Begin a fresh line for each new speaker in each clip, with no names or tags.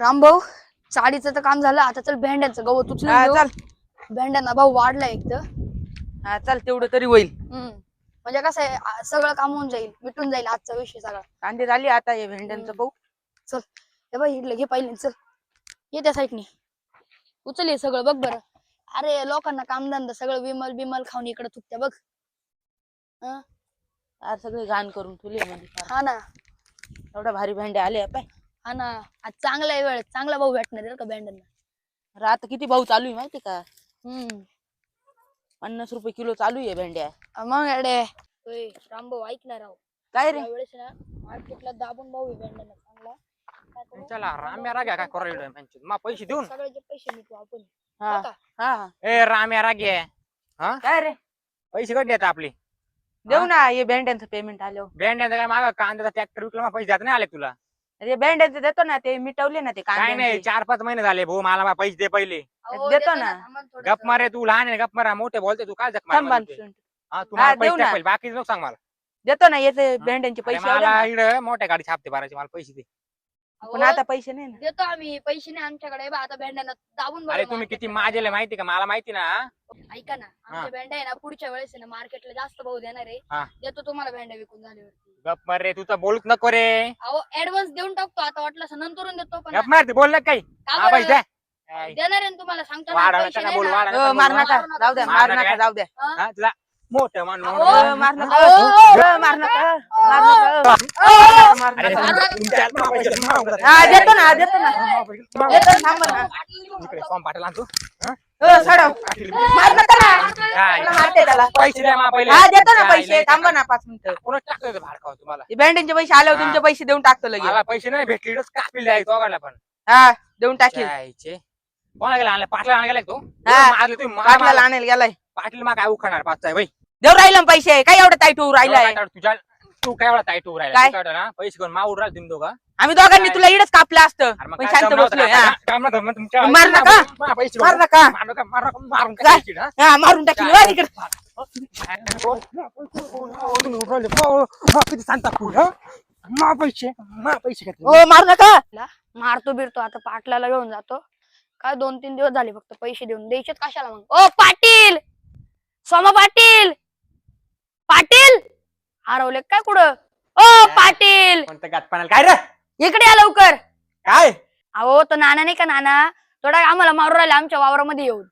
रामभाऊ चाळीचं तर काम झालं, आता चल भेंड्यांचं गवत उचलून
हा
घेऊ.
चल.
भेंड्यांना भाऊ वाढला एक तर.
हा चल तेवढं तरी होईल.
म्हणजे कसं आहे सगळं काम होऊन जाईल, मिटून जाईल आजचा विषय सगळा.
कांदे झाली आता हे भेंड्यांचं पाहू.
चल हे बघ इकडे घे पहिले, चल ये त्या साईडने उचल हे सगळं बघ बरं. अरे लोकांना कामधंदा सगळं विमल बिमल खाऊन इकडे थुकत्या बघ.
आज सगळे घाण करून ठेवले म्हणजे
हा ना,
एवढ्या भारी भेंड्या आल्या पाय.
हा ना, आज चांगला आहे वेळ, चांगला भाऊ भेटणार आहे का भेंड्यांना.
अरे आता किती भाऊ चालू आहे माहिती का? 50 रुपये किलो चालू आहे भेंड्या.
मग अडे रामभाऊ ऐकणार राव,
काय रे?
यावेळेस ना मार्केटला दाबून भाऊ आहे भेंड्यांना चांगला. काय करू?
चला राम्या राग्या काय करू राहिलोय म्हणजे मा पैसे देऊन
सगळ्याचे पैसे मिटू आपण.
हा
बघा.
हा
ए राम्या रागे हा
काय रे?
पैसे कधी देतात आपले
देऊ ना, हे भेंड्यांचं पेमेंट आलं.
भेंड्याचं काय मागा कांद्याचा ट्रॅक्टर विकला मग पैसे देत नाही आले तुला
अरे भेंड्यांचं देतो ना, ते मिटवले ना ते
काय नाही
कांद्यांचे.
4-5 महिने झाले भाऊ मला पैसे दे पहिले.
अहो,
देतो ना.
थांबा थोडंसं.
गप मारे तू लहान आहे गप मारा मोठे बोलते तू काय जप
थांब
मार
बांधून.
तू
हा,
मला
देऊ
पैसे
ना.
टाक पहिले बाकी नको सांग मला.
देतो ना, येते भेंड्यांचे
अरे
पैसे आले
मला
ना.
इकडे मोठ्या गाडी छापते भरायचे मला पैसे दे.
पण
अहो,
आता पैसे नाही ना.
देतो आम्ही, पैसे नाही आमच्याकडे. बा आता भेंड्यांना दाबून
अरे
बघू
तुम्ही किती
market ला.
माझेले माहिती का मला माहिती ना.
ऐका ना, आमच्या भेंड्या आहे ना पुढच्या वेळेस आहे ना मार्केटला जास्त भाव देणार आहे.
हा.
देतो तुम्हाला भेंड्या विकून झाल्यावरती.
गप मार रे तू तर बोलूच नको रे.
अहो ऍडव्हान्स देऊन टाकतो आता, वाटलं असं नंतरून देतो पण
गप मार ते बोल ना काही
का
हा
बरं?
पैसे द्या.
देणार आहे ना तुम्हाला, सांगतो ना,
वाढवलं
पैसे
त्यांना
नाही
बोल,
ना.
वाढवलं.
मार नका,
मारू नका.
जाऊ द्या,
मार
मार
नका.
नका, जाऊ द्या.
हा, तुला मोठं माणूस
अहो,
मार नका,
अहो,
मार नका, मार नका, मार
अरे
नका.
तुमच्या पैसे मागून
हा देतो ना, देतो ना, देतो ना, थांब ना.
इकडे फॉर्म पाठल आणतो.
सोडव. मार नका ना. त्याला मारते त्याला.
पैसे द्या मा पहिले.
हा देतो ना पैसे, थांबा ना 5 मिनिटं.
कोणाच टाकतोय ते भाडकाव तुम्हाला.
ते भेंड्यांचे पैसे आल्यावर तुमचे पैसे देऊन टाकतो लगेच.
मला पैसे नाही भेटले कापील आहे दोघांना पण.
हा देऊन टाकेल.
जायचे. कोणा गेला आणले पाटला आणायला गेला तो.
हा.
मारले तुम्ही
पाटलाला आणायला गेलाय.
पाटील मग काय उखाणार पाच आहे बाई.
देऊ राहिला ना पैसे, काय एवढं ताईट होऊ राहिलाय.
तुझ्या तू काय एवढा टाईट उभा राहिला
काय?
तू काय ना पैसे घेऊन माऊर राहिला तुम्ही दोघं.
आम्ही दोघांनी तुला इडच कापलं असतं,
अरे मग
पण
काय
शांत
जमलं होतं
बसलोय.
का?
हा.
काम नव्हतं मग तुमच्या
मार नका.
पैसे
मार
घेऊन.
नका.
मार नका, मार नका, मारून
काय?
टाकायची ना.
हा मारून टाकील वर इकडे.
किती सांगता पुढं मा पैसे घेतले.
हो मार नका. मारतो बिरतो आता, पाटलाला घेऊन जातो. काय 2-3 दिवस झाले फक्त पैसे देऊन, द्यायचेत कशाला मग. ओ पाटील, सोमा पाटील, पाटील हरवले काय कुठं? ओ पाटील
कोणतं गातपाण्याला काय रे
इकडे या लवकर.
काय
अहो तो नाना नाही का, नाना थोडा आम्हाला मारू राहिला आमच्या वावरामध्ये येऊन.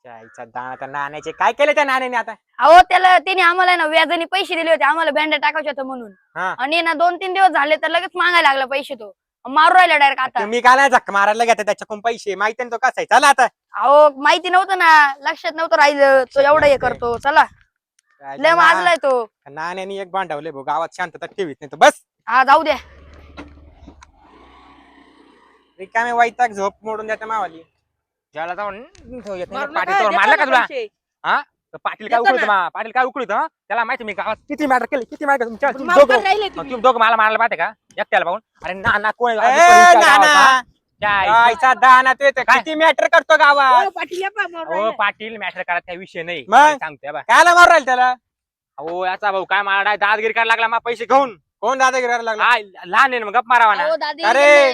जायचा दाणा त्या नाण्याचे काय केले त्या नाण्याने आता.
अहो त्याने आम्हाला ना व्याजाने पैसे दिले होते, आम्हाला भेंड्या टाकायचे होते म्हणून.
हा.
आणि ना 2-3 दिवस झाले तर लगेच मागायला लागला पैसे, तो मारू राहिला डायरेक्ट आता.
तुम्ही काय नाही झक मारायला घेता त्याच्याकडून पैसे माहिती ना तो कसा आहे. चला आता
अहो माहिती नव्हतं ना, लक्षात नव्हतं राहिलं, तो एवढं हे करतो. चला लय माजलाय तो.
नाण्याने एक भांडवले भाऊ गावात शांतता ठेवीत नाही तो बस.
हा जाऊ द्या.
रिकामे वैताग झोप मोडून देता मावाली. ज्याला जाऊन येत नाही
मारू
ना, पाटील
नका,
तोवर
देतो
मारला
ना
का तुला.
पैसे.
तर पाटील काय
देतो
उकळत
ना.
पाटील काय उकळत त्याला माहिती मी गावात किती मॅटर केले किती मॅटर तुमच्या
पण मारू का राहिले तुम्ही?
तुम्ही दोघं मला मारायला पाहते का एकट्याला पाहून. अरे नाना कोण
ए, नाना.
जायचा दाना ते किती मॅटर करतो गावात.
ओ, पाटील या पा, मारून
हो
राहिले.
पाटील मॅटर करायचा काही विषय नाही.
मग?
सांगतोय बा.
कायला मारू राहिला त्याला
अहो याचा भाऊ काय मला दादगिरी करायला लागला मग पैसे घेऊन.
कोण दादा गिरायला लागला
हा, लहान आहे ना मग गप मारावा ना.
अहो दादी
अरे.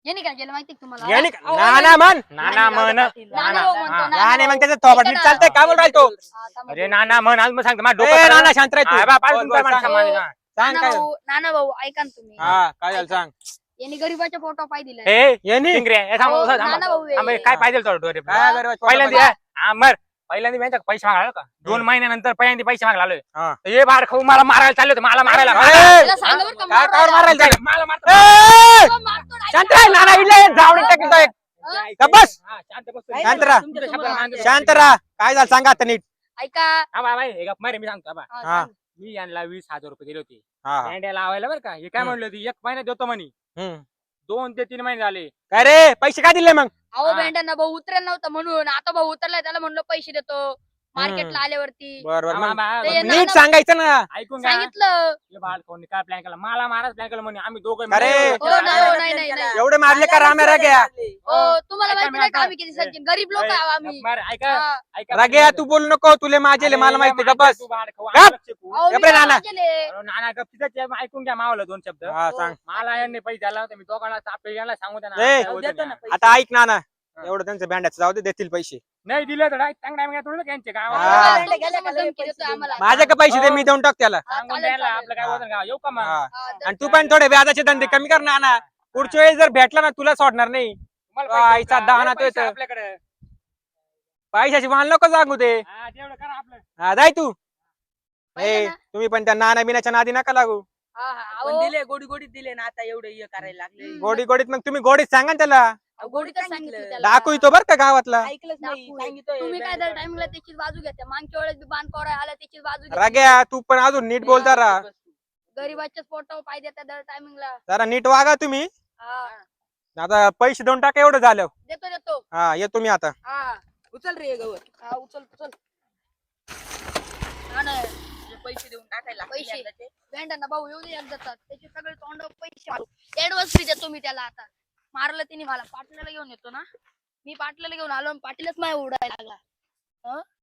यांनी काय केलं माहिती का तुम्हाला?
याने
अहो,
नाना म्हण
नाना म्हण
नाना भाऊ म्हणतो,
हा.
नाना
लहान आहे
भाऊ.
मग त्याचं थोबाड नीट चालतंय काय बोल राहिला तो
हा, थांबा.
अरे नाना म्हण आज मग सांगतो माझं
ए,
डोकं
नाना शांत राह तू.
हा, बा, पाडून
बोल,
काय
बोल,
माणसं
सांग.
मागे जा.
सांग काय
नाना भाऊ ऐका ना तुम्ही.
हा काय झालं सांग
यांनी गरीबाच्या फोटो पाय दिलाय.
ए
यांनी
टिंगरे, हे थांब,
अहो,
थांब,
नाना
थांब.
भाऊ आहे.
थांब, काय पाहिजे तुला डोरे
काय बरं वाटतं?
पहिल्यांदा हा, मर पहिल्यांदा माहिती का पैसे मागायला का 2 महिन्यानंतर पहिल्यांदा पैसे मागायला आलोय.
हा.
तर हे बार खाऊ मला मारायला चालले होते मला मारायला
अरे,
त्याला सांगा बरं का,
काय
मारू
कावर
राहिला.
मारायला त्याला?
मला मारतो.
ए,
अहो, मारतो नाही.
शांत राह नाना इले जावडी टाकील तो एक. का बस?
हा, शांत बस.
काय
शांत
झालं
राहा.
तुमच्या
तुमच्या
समोर?
शब्दाला
शांत राहा काय झालं सांगा आता नीट
ऐका.
हा, बा, बाई, हे गप मारे मी सांगतो बा.
हा,
हा.
सांग.
मी यांना 20,000 रुपये दिले होते
हा
बँड्या लावायला बरं का. हे काय
हम्म.
म्हणलं होती 1 महिना देतो म्हणे.
हम्म.
2 ते 3 महिने झाले.
काय रे पैसे काय दिले मग
अहो
हा.
भेंड्यांना भाऊ उतरेल नव्हतं म्हणून, आता भाऊ उतरलाय त्याला म्हणलं पैसे देतो. मार्केटला आल्यावरती
बरोबर
मामा,
ते
मामा,
ना-
नीट सांगायचं ना.
ऐकून घ्या
सांगितलं
हे बाळ कोणी काय प्लॅन केला मला माराच प्लॅन केला म्हणे आम्ही दोघं
अरे.
हो, नाही, नाही, नाही.
एवढे मारले का राम्या राग्या?
हो तुम्हाला
ऐका,
माहिती नाही का
ऐका.
आम्ही किती सज्जन गरीब लोक आहो आम्ही
ऐका
हा.
ऐका
राग्या तू बोलू नको, तुले माझे मला माहिती का? बस
तू बाळ खाऊ,
गप.
आम्ही लक्ष ठेवू.
अहो, मी
गप्रे नाना.
काय केले?
अरे नाना गप तिथं ऐकून घ्या मावलं 2 शब्द
हा सांग.
मला यांनी पैसे द्यायला होते मी दोघांना आपल्याला सांगू द्या ना
ए,
काय होतं ना.
आता ऐक ना ना, एवढं त्यांचं बँडाचं जाऊ दे, देतील पैसे.
नाही दिलं तर चांगला थोडं त्यांचे
हा.
गावात
तुमच्यासमोर धमकी देतोय आम्हाला.
माझ्याकडे पैसे दे, मी देऊन टाक त्याला.
हा,
सांगून
चालेल,
द्यायला
चालेल.
आपलं काय होतं का येऊ का मग
हा.
हा,
आणि तू पण थोडे व्याजाचे धंदे कमी कर ना ना. पुढच्या वेळेस जर भेटला ना तुला सोडणार नाही.
तुम्हाला
वा,
पैसे
आईचा
द्या.
दहा ना
पैसे
तो येतं.
आपल्याकडे
पैशाची मान नको सांगू ते.
हा, तेवढं करा आपलं
हा जाय तू.
पाहिलं
ए
ना?
तुम्ही पण त्या नाना बिनाच्या नादी नका लागू.
हा, हा,
आपण
अहो,
दिले गोडी गोडीत दिले ना आता एवढे हे करायला लागले
गोडी गोडीत मग तुम्ही गोडीत सांगा ना त्याला.
गोडीतच सांगितलं त्याला.
डाकू येतो बर का गावातला.
ऐकलंच नाही
दाखवू.
सांगितलं
तुम्ही काय दर टाइमला त्याचीच बाजू घेता मागच्या वेळेस बी बाण पोरा आला त्याचीच बाजू घेतली.
राग्या तू पण अजून नीट बोलता राहा.
गरीबाच्याच पोटावर पाय देता दर टायमिंगला
जरा नीट वागा तुम्ही. आता पैसे देऊन टाका एवढं झालं.
देतो देतो
हा येतो मी आता.
हा
उचल रे गवत
हा उचल उचल हा ना,
पैसे देऊन टाकायला
पैसे.
एकदाचे.
भेंडांना भाऊ येऊ दे एकदाचा त्याचे सगळे तोंड पैसे मारू ऍडव्हान्स फी देतो मी त्याला आता मारलं तिने मला पाटल्याला घेऊन येतो ना मी पाटल्याला घेऊन आलो आणि पाटीलच माझ्या उडायला लागला